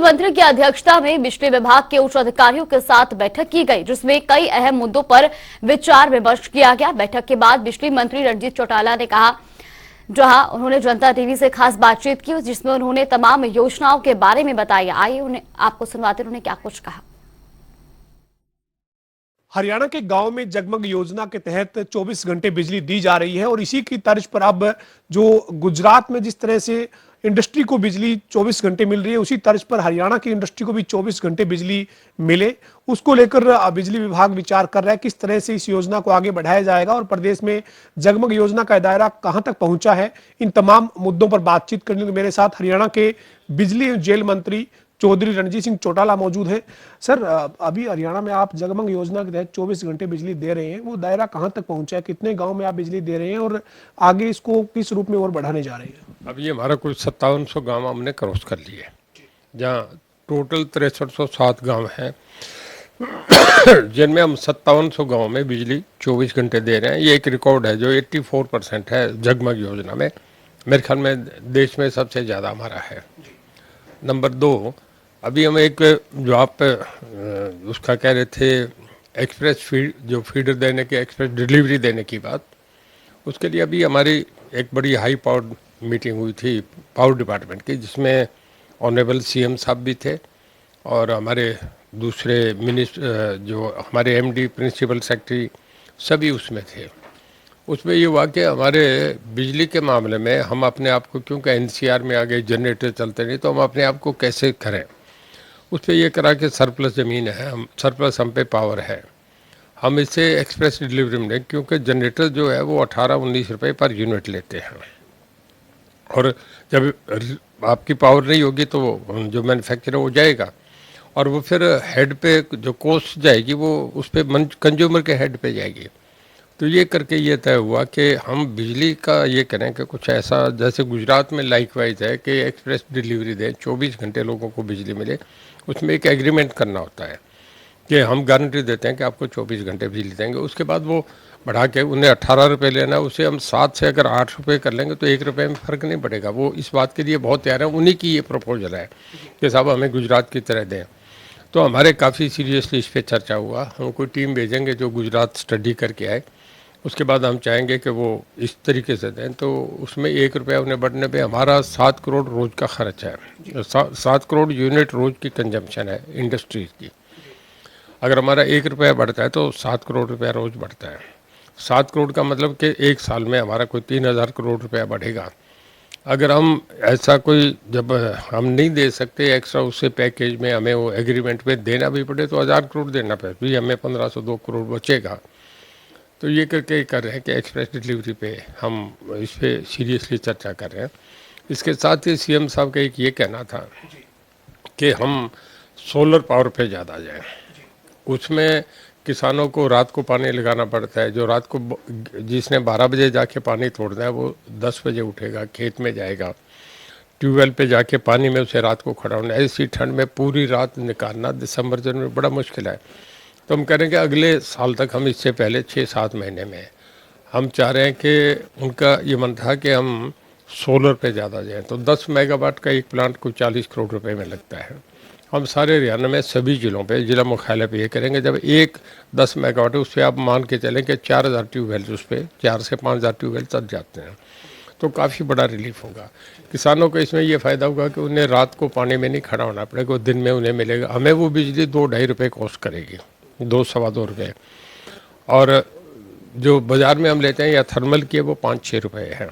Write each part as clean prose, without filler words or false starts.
मंत्री की अध्यक्षता में बिजली विभाग के उच्च अधिकारियों के साथ बैठक की गई, जिसमें कई अहम मुद्दों पर विचार विमर्श किया गया। बैठक के बाद बिजली मंत्री रणजीत चौटाला ने कहा, जहां उन्होंने जनता टीवी से खास बातचीत की, जिसमें उन्होंने तमाम योजनाओं के बारे में बताया। आइए उन्हें आपको सुनवाते उन्होंने क्या कुछ कहा। हरियाणा के गांव में जगमग योजना के तहत 24 घंटे बिजली दी जा रही है और इसी की तर्ज पर अब जो गुजरात में जिस तरह से इंडस्ट्री को बिजली 24 घंटे मिल रही है, उसी तर्ज पर हरियाणा की इंडस्ट्री को भी 24 घंटे बिजली मिले, उसको लेकर बिजली विभाग विचार कर रहा है किस तरह से इस योजना को आगे बढ़ाया जाएगा और प्रदेश में जगमग योजना का दायरा कहां तक पहुंचा है। इन तमाम मुद्दों पर बातचीत करने के मेरे साथ हरियाणा के बिजली एवं जेल मंत्री चौधरी रणजीत सिंह चौटाला मौजूद हैं। सर, अभी हरियाणा में आप जगमग योजना के तहत 24 घंटे बिजली दे रहे हैं, वो दायरा कहां तक पहुंचा है, कितने गांव में आप बिजली दे रहे हैं और आगे इसको किस रूप में और बढ़ाने जा रहे हैं? अभी हमारा कुल 5700 गांव हमने क्रॉस कर लिए, जहां टोटल 6307 गांव हैं, जिनमें हम 5700 गांव में बिजली 24 घंटे दे रहे हैं। ये एक रिकॉर्ड है जो 84% है जगमग योजना में। मेरे ख्याल में देश में सबसे ज़्यादा हमारा है। नंबर 2, अभी हम एक जो आप उसका कह रहे थे एक्सप्रेस फीड, जो फीडर देने की, एक्सप्रेस डिलीवरी देने की बात, उसके लिए अभी हमारी एक बड़ी हाई पावर मीटिंग हुई थी पावर डिपार्टमेंट की, जिसमें ऑनरेबल सीएम साहब भी थे और हमारे दूसरे मिनिस्टर जो हमारे एमडी प्रिंसिपल सेक्रेटरी सभी उसमें थे। उसमें ये हुआ कि हमारे बिजली के मामले में हम अपने आप को, क्योंकि एनसीआर में आगे जनरेटर चलते नहीं, तो हम अपने आप को कैसे करें। उस पर यह करा कि सरप्लस ज़मीन है, हम सरप्लस हम पे पावर है, हम इसे एक्सप्रेस डिलीवरी में दें, क्योंकि जनरेटर जो है वो 18-19 रुपये पर यूनिट लेते हैं और जब आपकी पावर नहीं होगी तो जो मैन्युफैक्चरर हो जाएगा और वो फिर हेड पे जो कॉस्ट जाएगी वो उस पर कंज्यूमर के हेड पे जाएगी। तो ये करके ये तय हुआ कि हम बिजली का ये करें कि कुछ ऐसा जैसे गुजरात में लाइकवाइज है कि एक्सप्रेस डिलीवरी दें, 24 घंटे लोगों को बिजली मिले। उसमें एक एग्रीमेंट करना होता है कि हम गारंटी देते हैं कि आपको 24 घंटे बिजली देंगे। उसके बाद वो बढ़ा के उन्हें 18 रुपये लेना, उसे हम 7 से अगर 8 रुपये कर लेंगे तो 1 रुपये में फ़र्क नहीं पड़ेगा। वो इस बात के लिए बहुत तैयार है, उन्हीं की ये प्रपोजल है कि साहब हमें गुजरात की तरह दें। तो हमारे काफ़ी सीरियसली इस पर चर्चा हुआ। हम कोई टीम भेजेंगे जो गुजरात स्टडी करके आए, उसके बाद हम चाहेंगे कि वो इस तरीके से दें। तो उसमें 1 रुपया उन्हें बढ़ने पे हमारा 7 करोड़ रोज़ का खर्च है, 7 करोड़ यूनिट रोज़ की कंजम्पशन है इंडस्ट्रीज की। अगर हमारा 1 रुपया बढ़ता है तो 7 करोड़ रुपया रोज़ बढ़ता है। 7 करोड़ का मतलब कि एक साल में हमारा कोई 3000 करोड़ रुपया बढ़ेगा। अगर हम ऐसा कोई, जब हम नहीं दे सकते एक्स्ट्रा उससे पैकेज में हमें वो एग्रीमेंट पे देना भी पड़े तो 1000 करोड़ देना पड़े, भी हमें 1502 करोड़ बचेगा। तो ये करके कर रहे हैं कि एक्सप्रेस डिलीवरी पे हम इस पर सीरियसली चर्चा कर रहे हैं। इसके साथ ही सीएम साहब का एक ये कहना था कि हम सोलर पावर पे ज़्यादा जाएं। उसमें किसानों को रात को पानी लगाना पड़ता है, जो रात को जिसने 12 बजे जाके पानी तोड़ना है वो 10 बजे उठेगा, खेत में जाएगा, ट्यूबवेल पे जाके पानी में उसे रात को खड़ा होना। ऐसी ठंड में पूरी रात निकालना दिसंबर जनवरी में बड़ा मुश्किल है। तो हम कह रहे हैं कि अगले साल तक, हम इससे पहले 6-7 महीने में हम चाह रहे हैं कि उनका ये मन था कि हम सोलर पे ज़्यादा जाएं। तो 10 मेगावाट का एक प्लांट को 40 करोड़ रुपए में लगता है। हम सारे हरियाणा में सभी ज़िलों पे, जिला मुख्यालय पे ये करेंगे। जब एक 10 मेगावाट है उस पर आप मान के चलें कि 4000 ट्यूबवेल, उस पर 4 से 5000 ट्यूबवेल चल जाते हैं, तो काफ़ी बड़ा रिलीफ होगा। किसानों को इसमें यह फ़ायदा होगा कि उन्हें रात को पानी में नहीं खड़ा होना पड़ेगा, दिन में उन्हें मिलेगा। हमें वो बिजली 2-2.5 रुपये कॉस्ट करेगी, 2-2.25 रुपये, और जो बाज़ार में हम लेते हैं या थर्मल की है वो 5-6 रुपये है।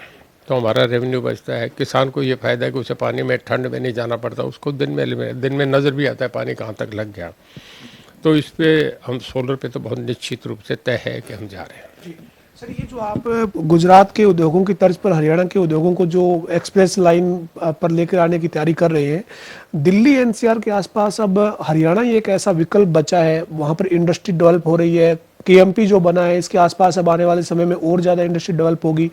तो हमारा रेवेन्यू बचता है। किसान को ये फ़ायदा है कि उसे पानी में ठंड में नहीं जाना पड़ता, उसको दिन में नज़र भी आता है पानी कहाँ तक लग गया। तो इस पर हम सोलर पे तो बहुत निश्चित रूप से तय है कि हम जा रहे हैं। सर, ये जो आप गुजरात के उद्योगों की तर्ज पर हरियाणा के उद्योगों को जो एक्सप्रेस लाइन पर लेकर आने की तैयारी कर रहे हैं, दिल्ली एनसीआर के आसपास अब हरियाणा ही एक ऐसा विकल्प बचा है, वहाँ पर इंडस्ट्री डेवलप हो रही है। केएमपी जो बना है इसके आसपास अब आने वाले समय में और ज़्यादा इंडस्ट्री डेवलप होगी।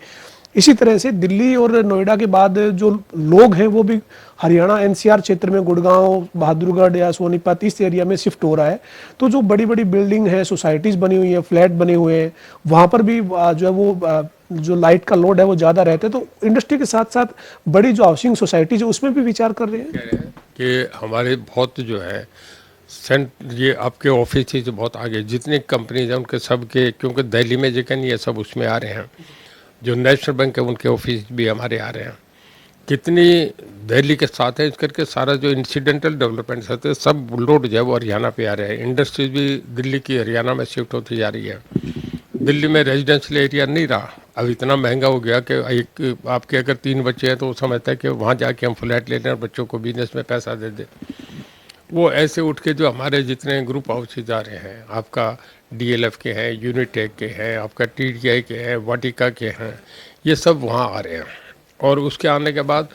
इसी तरह से दिल्ली और नोएडा के बाद जो लोग हैं वो भी हरियाणा एनसीआर क्षेत्र में, गुड़गांव, बहादुरगढ़ या सोनीपत, इस एरिया में शिफ्ट हो रहा है। तो जो बड़ी बड़ी बिल्डिंग है, सोसाइटीज़ बनी हुई है, फ्लैट बने हुए हैं, वहाँ पर भी जो है वो जो लाइट का लोड है वो ज़्यादा रहता है। तो इंडस्ट्री के साथ साथ बड़ी जो हाउसिंग सोसाइटीज है उसमें भी विचार कर रहे हैं। कि हमारे बहुत जो है ये आपके ऑफिस से बहुत आगे जितनी कंपनीज हैं उनके सब के, क्योंकि दिल्ली में जगह नहीं है, सब उसमें आ रहे हैं। जो नेशनल बैंक है उनके ऑफिस भी हमारे आ रहे हैं। कितनी दिल्ली के साथ है, इस करके सारा जो इंसिडेंटल डेवलपमेंट्स होते हैं सब लोड जो है वो हरियाणा पे आ रहे हैं। इंडस्ट्रीज भी दिल्ली की हरियाणा में शिफ्ट होती जा रही है। दिल्ली में रेजिडेंशियल एरिया नहीं रहा, अब इतना महंगा हो गया कि एक आपके अगर 3 बच्चे हैं तो वो समझता है कि वहाँ जाके हम फ्लैट ले लें और बच्चों को बिजनेस में पैसा दे दें। वो ऐसे उठ के जो हमारे जितने ग्रुप हाउसेज आ रहे हैं, आपका डीएलएफ के हैं, यूनिटेक के हैं, आपका टीडीआई के हैं, वाटिका के हैं, ये सब वहाँ आ रहे हैं। और उसके आने के बाद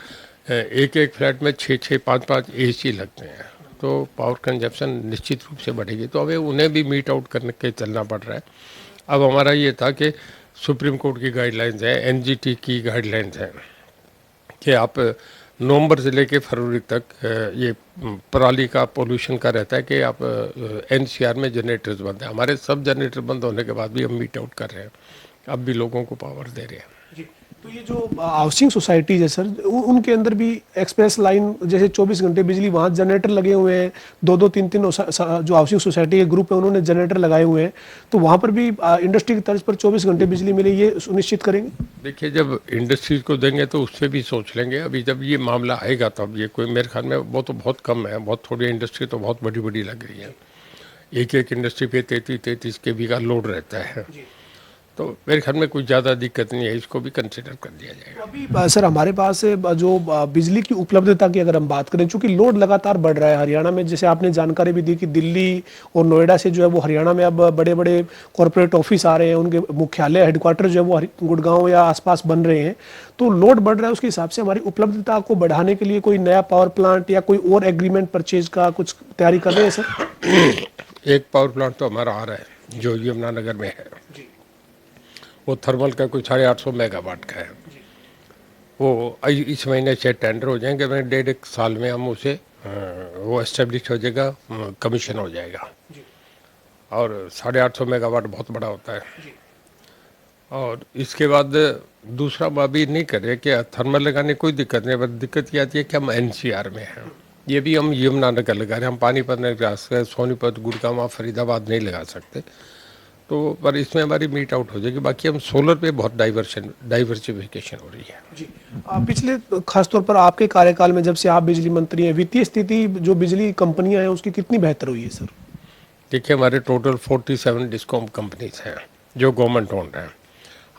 एक एक फ्लैट में 6-6, 5-5 एसी लगते हैं, तो पावर कंजप्शन निश्चित रूप से बढ़ेगी। तो अब उन्हें भी मीट आउट करने के चलना पड़ रहा है। अब हमारा ये था कि सुप्रीम कोर्ट की गाइडलाइंस है, एनजीटी की गाइडलाइंस हैं कि आप नवंबर से लेके फरवरी तक ये पराली का पोल्यूशन का रहता है कि आप एनसीआर में जनरेटर्स बंद हैं। हमारे सब जनरेटर बंद होने के बाद भी हम मीट आउट कर रहे हैं, अब भी लोगों को पावर दे रहे हैं। जी, तो ये जो हाउसिंग सोसाइटीज है सर, उनके अंदर भी एक्सप्रेस लाइन जैसे 24 घंटे बिजली, वहाँ जनरेटर लगे हुए हैं, 2-2, 3-3 जो हाउसिंग सोसाइटी के ग्रुप है उन्होंने जनरेटर लगाए हुए हैं, तो वहाँ पर भी इंडस्ट्री की तर्ज पर 24 घंटे बिजली मिले, ये सुनिश्चित करेंगे? देखिए, जब इंडस्ट्रीज को देंगे तो उससे भी सोच लेंगे। अभी जब ये मामला आएगा तब ये कोई, मेरे ख्याल में वो तो बहुत कम है, बहुत थोड़ी इंडस्ट्री तो बहुत बड़ी बड़ी लग रही है। एक इंडस्ट्री पे 33 केवी का लोड रहता है, तो मेरे ख्याल में कोई ज़्यादा दिक्कत नहीं है, इसको भी कंसिडर कर दिया जाएगा। अभी सर हमारे पास जो बिजली की उपलब्धता की अगर हम बात करें, चूंकि लोड लगातार बढ़ रहा है हरियाणा में, जैसे आपने जानकारी भी दी कि दिल्ली और नोएडा से जो है वो हरियाणा में अब बड़े बड़े कॉरपोरेट ऑफिस आ रहे हैं, उनके मुख्यालय हेडक्वार्टर जो है वो गुड़गांव या आसपास बन रहे हैं, तो लोड बढ़ रहा है। उसके हिसाब से हमारी उपलब्धता को बढ़ाने के लिए कोई नया पावर प्लांट या कोई और एग्रीमेंट परचेज का कुछ तैयारी कर रहे हैं सर? एक पावर प्लांट तो हमारा आ रहा है जो यमुनानगर में है, वो थर्मल का कोई 850 मेगावाट का है। वो इस महीने से टेंडर हो जाएंगे, मैं 1.5 साल में हम उसे वो एस्टेब्लिश हो जाएगा, कमीशन हो जाएगा। और 850 मेगावाट बहुत बड़ा होता है। और इसके बाद दूसरा अभी नहीं कर रहे कि थर्मल लगाने कोई दिक्कत नहीं, पर दिक्कत ये आती है कि हम एनसीआर में हैं। ये भी हम यमुनानगर लगा रहे हैं, हम पानीपत नहीं लगा सकते, सोनीपत, गुड़गांव, फरीदाबाद नहीं लगा सकते, तो पर इसमें हमारी मीट आउट हो जाएगी। बाकी हम सोलर पे बहुत डाइवर्सिफिकेशन हो रही है। जी, पिछले खासतौर पर आपके कार्यकाल में जब से आप बिजली मंत्री हैं, वित्तीय स्थिति जो बिजली कंपनियां हैं उसकी कितनी बेहतर हुई है सर? देखिए, हमारे टोटल 47 डिस्कॉम कंपनीज हैं जो गवर्नमेंट ओन्ड हैं।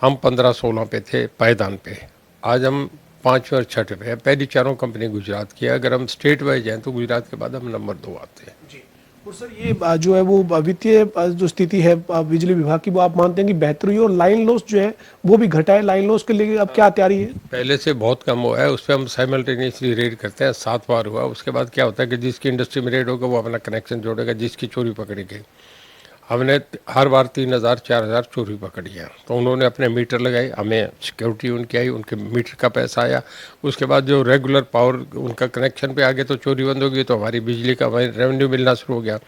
हम 15-16 पे थे पायदान पे, आज हम 5वें और 6ठे पे हैं। पहली चारों कंपनी गुजरात की है। अगर हम स्टेट वाइज हैं तो गुजरात के बाद हम नंबर 2 आते हैं। जी, और सर ये जो है वो वित्तीय जो स्थिति है बिजली विभाग की, वो आप मानते हैं कि बेहतर हुई, और लाइन लॉस जो है वो भी घटा है? लाइन लॉस के लिए अब क्या तैयारी है? पहले से बहुत कम हुआ है, उस पर हम साइमल्टेनियसली रेड करते हैं। 7 बार हुआ। उसके बाद क्या होता है कि जिसकी इंडस्ट्री में रेड होगा वो अपना कनेक्शन जोड़ेगा, जिसकी चोरी पकड़ी गई। हमने हर बार 3,000-4,000 चोरी पकड़ी है, तो उन्होंने अपने मीटर लगाए, हमें सिक्योरिटी उनकी आई, उनके मीटर का पैसा आया। उसके बाद जो रेगुलर पावर उनका कनेक्शन पे आ गया तो चोरी बंद हो गई, तो हमारी बिजली का रेवेन्यू मिलना शुरू हो गया।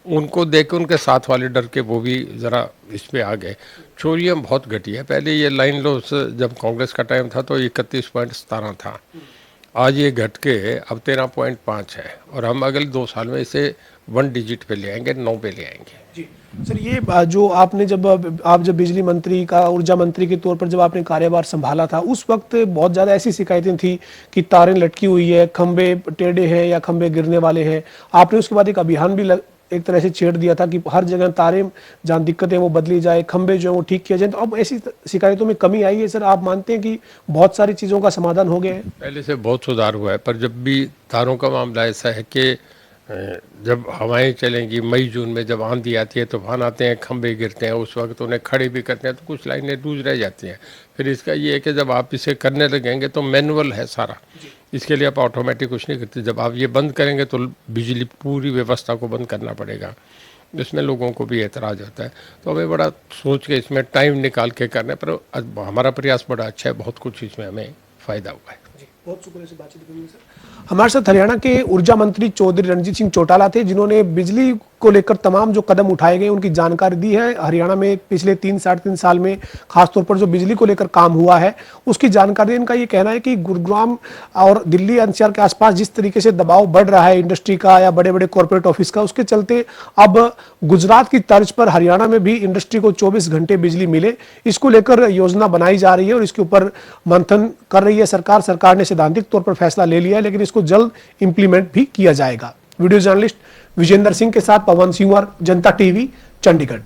उनको देख के उनके साथ वाले डर के वो भी ज़रा इस पर आ गए। चोरियाँ बहुत घटी है। पहले ये लाइन लॉस जब कांग्रेस का टाइम था तो 31.17 था, आज ये घट के अब 13.5 है, और हम अगले 2 साल में इसे 1 डिजिट पे ले आएंगे, 9 पे ले आएंगे। जी सर, ये जो आपने आप जब बिजली मंत्री का, ऊर्जा मंत्री के तौर पर जब आपने कार्यभार संभाला था, उस वक्त बहुत ज़्यादा ऐसी शिकायतें थी कि तारें लटकी हुई है, खंबे टेढ़े हैं या खंबे गिरने वाले हैं। आपने उसके बाद एक अभियान भी एक तरह से छेड़ दिया था कि हर जगह तारें जहाँ दिक्कतें वो बदली जाए, खंबे जो है वो ठीक किया जाए। तो अब ऐसी शिकायतों में कमी आई है सर? आप मानते हैं कि बहुत सारी चीज़ों का समाधान हो गया है? पहले से बहुत सुधार हुआ है, पर जब भी तारों का मामला ऐसा है कि जब हवाएं चलेंगी, मई जून में जब आंधी आती है, तूफान आते हैं, खंभे गिरते हैं, उस वक्त उन्हें खड़े भी करते हैं तो कुछ लाइनें लूज रह जाती हैं। फिर इसका ये है कि जब आप इसे करने लगेंगे तो मैनुअल है सारा, इसके लिए आप ऑटोमेटिक कुछ नहीं करते। जब आप ये बंद करेंगे तो बिजली पूरी व्यवस्था को बंद करना पड़ेगा, इसमें लोगों को भी एतराज़ होता है। तो हमें बड़ा सोच के इसमें टाइम निकाल के करने पर हमारा प्रयास बड़ा अच्छा है, बहुत कुछ इसमें हमें फ़ायदा हुआ है। बहुत शुक्रिया से बातचीत करने सर। हमारे साथ हरियाणा के ऊर्जा मंत्री चौधरी रणजीत सिंह चौटाला थे, जिन्होंने बिजली को लेकर तमाम जो कदम उठाए गए उनकी जानकारी दी है। हरियाणा में पिछले 3-3.5 साल में खासतौर पर जो बिजली को लेकर काम हुआ है उसकी जानकारी। इनका ये कहना है कि गुरुग्राम और दिल्ली एनसीआर के आसपास जिस तरीके से दबाव बढ़ रहा है इंडस्ट्री का या बड़े बड़े कॉर्पोरेट ऑफिस का, उसके चलते अब गुजरात की तर्ज पर हरियाणा में भी इंडस्ट्री को 24 घंटे बिजली मिले, इसको लेकर योजना बनाई जा रही है और इसके ऊपर मंथन कर रही है सरकार। सरकार ने सैद्धांतिक तौर पर फैसला ले लिया है, लेकिन इसको जल्द इंप्लीमेंट भी किया जाएगा। वीडियो जर्नलिस्ट विजेंद्र सिंह के साथ पवन सिंह, जनता टीवी, चंडीगढ़।